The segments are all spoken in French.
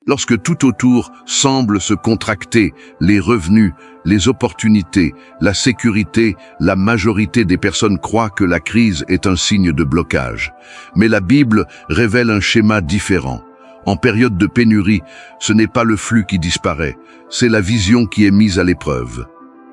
Lorsque tout autour semble se contracter, les revenus, les opportunités, la sécurité, la majorité des personnes croient que la crise est un signe de blocage. Mais la Bible révèle un schéma différent. En période de pénurie, ce n'est pas le flux qui disparaît, c'est la vision qui est mise à l'épreuve.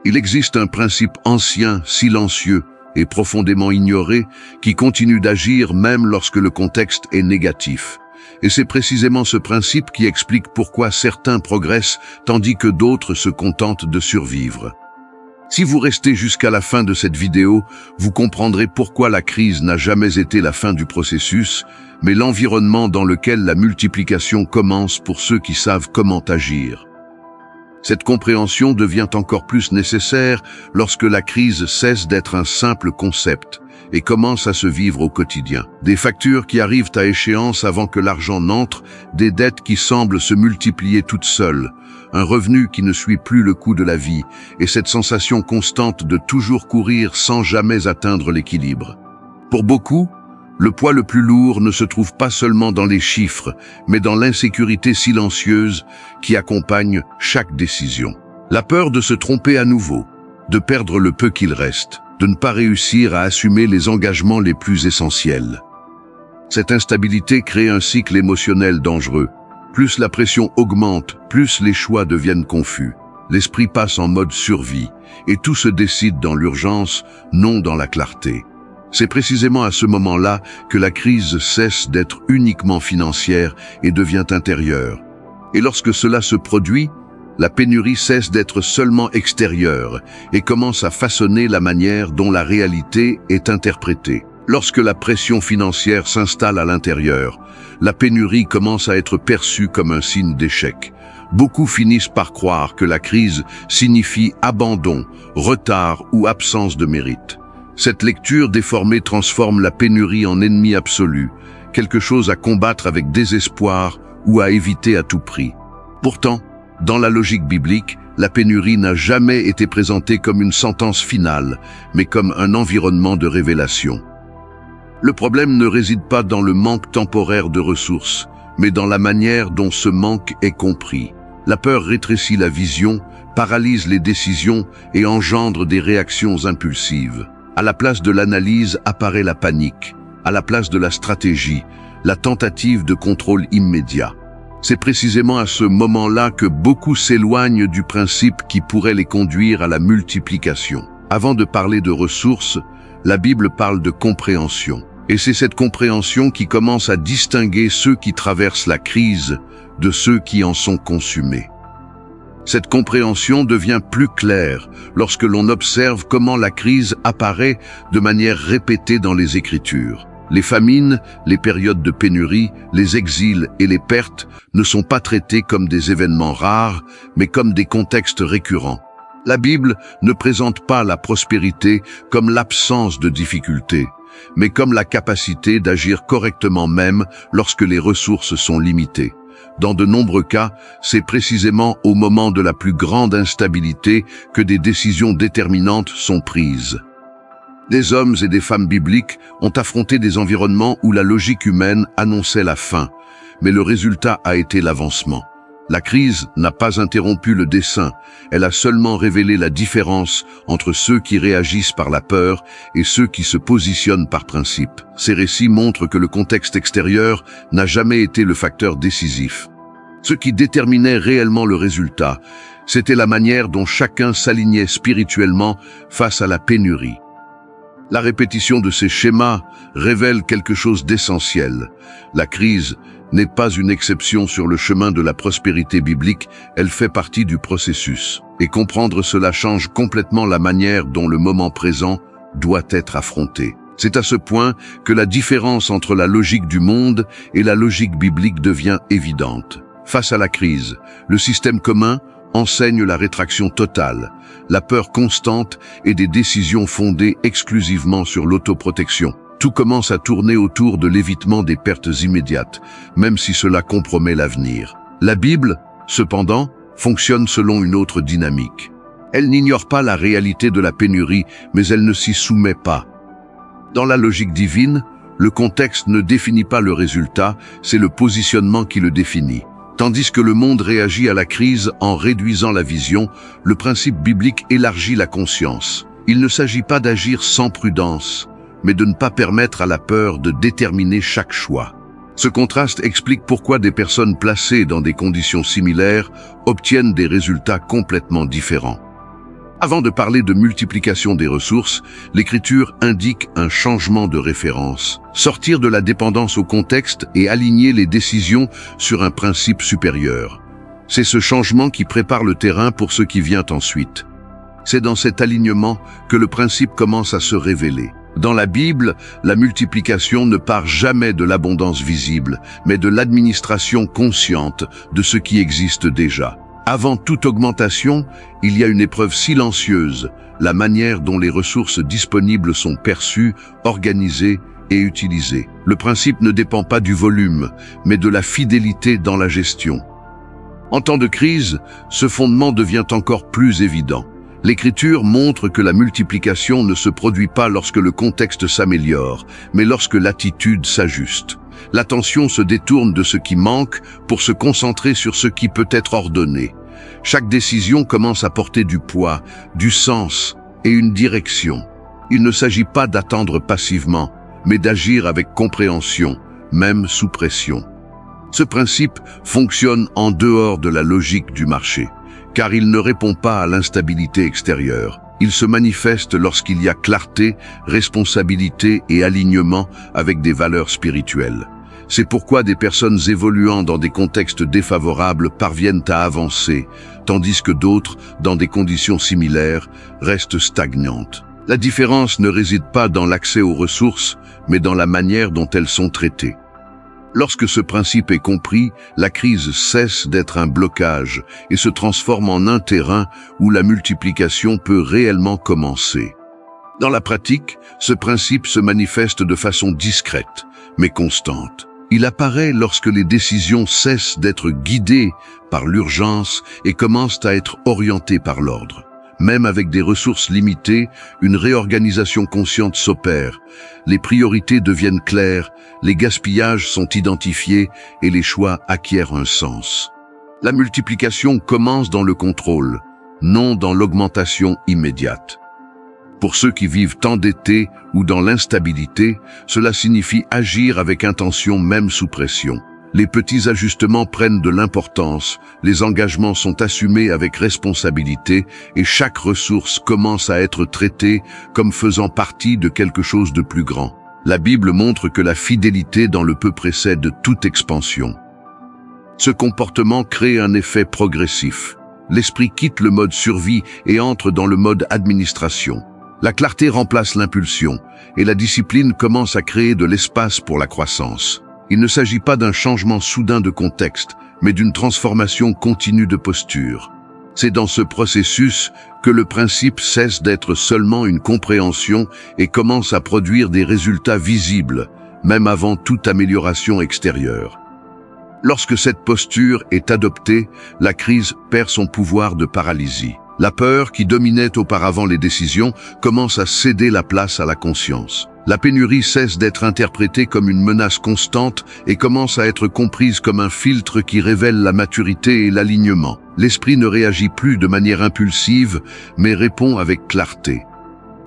Il existe un principe ancien, silencieux et profondément ignoré qui continue d'agir même lorsque le contexte est négatif. Et c'est précisément ce principe qui explique pourquoi certains progressent tandis que d'autres se contentent de survivre. Si vous restez jusqu'à la fin de cette vidéo, vous comprendrez pourquoi la crise n'a jamais été la fin du processus, mais l'environnement dans lequel la multiplication commence pour ceux qui savent comment agir. Cette compréhension devient encore plus nécessaire lorsque la crise cesse d'être un simple concept et commence à se vivre au quotidien. Des factures qui arrivent à échéance avant que l'argent n'entre, des dettes qui semblent se multiplier toutes seules, un revenu qui ne suit plus le coût de la vie, et cette sensation constante de toujours courir sans jamais atteindre l'équilibre. Pour beaucoup, le poids le plus lourd ne se trouve pas seulement dans les chiffres, mais dans l'insécurité silencieuse qui accompagne chaque décision. La peur de se tromper à nouveau, de perdre le peu qu'il reste, de ne pas réussir à assumer les engagements les plus essentiels. Cette instabilité crée un cycle émotionnel dangereux. Plus la pression augmente, plus les choix deviennent confus. L'esprit passe en mode survie, et tout se décide dans l'urgence, non dans la clarté. C'est précisément à ce moment-là que la crise cesse d'être uniquement financière et devient intérieure. Et lorsque cela se produit, la pénurie cesse d'être seulement extérieure et commence à façonner la manière dont la réalité est interprétée. Lorsque la pression financière s'installe à l'intérieur, la pénurie commence à être perçue comme un signe d'échec. Beaucoup finissent par croire que la crise signifie abandon, retard ou absence de mérite. Cette lecture déformée transforme la pénurie en ennemi absolu, quelque chose à combattre avec désespoir ou à éviter à tout prix. Pourtant, dans la logique biblique, la pénurie n'a jamais été présentée comme une sentence finale, mais comme un environnement de révélation. Le problème ne réside pas dans le manque temporaire de ressources, mais dans la manière dont ce manque est compris. La peur rétrécit la vision, paralyse les décisions et engendre des réactions impulsives. À la place de l'analyse apparaît la panique. À la place de la stratégie, la tentative de contrôle immédiat. C'est précisément à ce moment-là que beaucoup s'éloignent du principe qui pourrait les conduire à la multiplication. Avant de parler de ressources, la Bible parle de compréhension. Et c'est cette compréhension qui commence à distinguer ceux qui traversent la crise de ceux qui en sont consumés. Cette compréhension devient plus claire lorsque l'on observe comment la crise apparaît de manière répétée dans les Écritures. Les famines, les périodes de pénurie, les exils et les pertes ne sont pas traités comme des événements rares, mais comme des contextes récurrents. La Bible ne présente pas la prospérité comme l'absence de difficultés, mais comme la capacité d'agir correctement même lorsque les ressources sont limitées. Dans de nombreux cas, c'est précisément au moment de la plus grande instabilité que des décisions déterminantes sont prises. Des hommes et des femmes bibliques ont affronté des environnements où la logique humaine annonçait la fin, mais le résultat a été l'avancement. La crise n'a pas interrompu le dessein, elle a seulement révélé la différence entre ceux qui réagissent par la peur et ceux qui se positionnent par principe. Ces récits montrent que le contexte extérieur n'a jamais été le facteur décisif. Ce qui déterminait réellement le résultat, c'était la manière dont chacun s'alignait spirituellement face à la pénurie. La répétition de ces schémas révèle quelque chose d'essentiel. La crise n'est pas une exception sur le chemin de la prospérité biblique, elle fait partie du processus. Et comprendre cela change complètement la manière dont le moment présent doit être affronté. C'est à ce point que la différence entre la logique du monde et la logique biblique devient évidente. Face à la crise, le système commun enseigne la rétraction totale, la peur constante et des décisions fondées exclusivement sur l'autoprotection. Tout commence à tourner autour de l'évitement des pertes immédiates, même si cela compromet l'avenir. La Bible, cependant, fonctionne selon une autre dynamique. Elle n'ignore pas la réalité de la pénurie, mais elle ne s'y soumet pas. Dans la logique divine, le contexte ne définit pas le résultat, c'est le positionnement qui le définit. Tandis que le monde réagit à la crise en réduisant la vision, le principe biblique élargit la conscience. Il ne s'agit pas d'agir sans prudence, mais de ne pas permettre à la peur de déterminer chaque choix. Ce contraste explique pourquoi des personnes placées dans des conditions similaires obtiennent des résultats complètement différents. Avant de parler de multiplication des ressources, l'Écriture indique un changement de référence. Sortir de la dépendance au contexte et aligner les décisions sur un principe supérieur. C'est ce changement qui prépare le terrain pour ce qui vient ensuite. C'est dans cet alignement que le principe commence à se révéler. Dans la Bible, la multiplication ne part jamais de l'abondance visible, mais de l'administration consciente de ce qui existe déjà. Avant toute augmentation, il y a une épreuve silencieuse, la manière dont les ressources disponibles sont perçues, organisées et utilisées. Le principe ne dépend pas du volume, mais de la fidélité dans la gestion. En temps de crise, ce fondement devient encore plus évident. L'Écriture montre que la multiplication ne se produit pas lorsque le contexte s'améliore, mais lorsque l'attitude s'ajuste. L'attention se détourne de ce qui manque pour se concentrer sur ce qui peut être ordonné. Chaque décision commence à porter du poids, du sens et une direction. Il ne s'agit pas d'attendre passivement, mais d'agir avec compréhension, même sous pression. Ce principe fonctionne en dehors de la logique du marché, car il ne répond pas à l'instabilité extérieure. Il se manifeste lorsqu'il y a clarté, responsabilité et alignement avec des valeurs spirituelles. C'est pourquoi des personnes évoluant dans des contextes défavorables parviennent à avancer, tandis que d'autres, dans des conditions similaires, restent stagnantes. La différence ne réside pas dans l'accès aux ressources, mais dans la manière dont elles sont traitées. Lorsque ce principe est compris, la crise cesse d'être un blocage et se transforme en un terrain où la multiplication peut réellement commencer. Dans la pratique, ce principe se manifeste de façon discrète, mais constante. Il apparaît lorsque les décisions cessent d'être guidées par l'urgence et commencent à être orientées par l'ordre. Même avec des ressources limitées, une réorganisation consciente s'opère. Les priorités deviennent claires, les gaspillages sont identifiés et les choix acquièrent un sens. La multiplication commence dans le contrôle, non dans l'augmentation immédiate. Pour ceux qui vivent endettés ou dans l'instabilité, cela signifie agir avec intention même sous pression. Les petits ajustements prennent de l'importance, les engagements sont assumés avec responsabilité et chaque ressource commence à être traitée comme faisant partie de quelque chose de plus grand. La Bible montre que la fidélité dans le peu précède toute expansion. Ce comportement crée un effet progressif. L'esprit quitte le mode survie et entre dans le mode administration. La clarté remplace l'impulsion et la discipline commence à créer de l'espace pour la croissance. Il ne s'agit pas d'un changement soudain de contexte, mais d'une transformation continue de posture. C'est dans ce processus que le principe cesse d'être seulement une compréhension et commence à produire des résultats visibles, même avant toute amélioration extérieure. Lorsque cette posture est adoptée, la crise perd son pouvoir de paralysie. La peur qui dominait auparavant les décisions commence à céder la place à la conscience. La pénurie cesse d'être interprétée comme une menace constante et commence à être comprise comme un filtre qui révèle la maturité et l'alignement. L'esprit ne réagit plus de manière impulsive, mais répond avec clarté.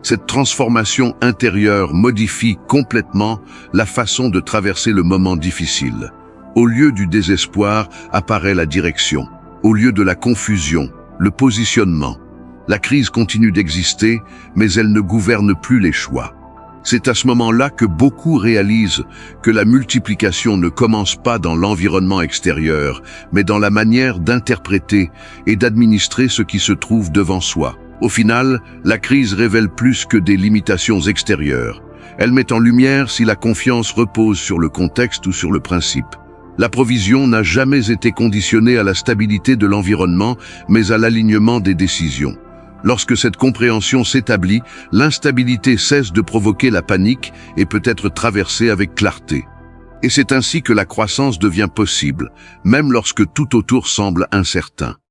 Cette transformation intérieure modifie complètement la façon de traverser le moment difficile. Au lieu du désespoir apparaît la direction. Au lieu de la confusion, le positionnement. La crise continue d'exister, mais elle ne gouverne plus les choix. C'est à ce moment-là que beaucoup réalisent que la multiplication ne commence pas dans l'environnement extérieur, mais dans la manière d'interpréter et d'administrer ce qui se trouve devant soi. Au final, la crise révèle plus que des limitations extérieures. Elle met en lumière si la confiance repose sur le contexte ou sur le principe. La provision n'a jamais été conditionnée à la stabilité de l'environnement, mais à l'alignement des décisions. Lorsque cette compréhension s'établit, l'instabilité cesse de provoquer la panique et peut être traversée avec clarté. Et c'est ainsi que la croissance devient possible, même lorsque tout autour semble incertain.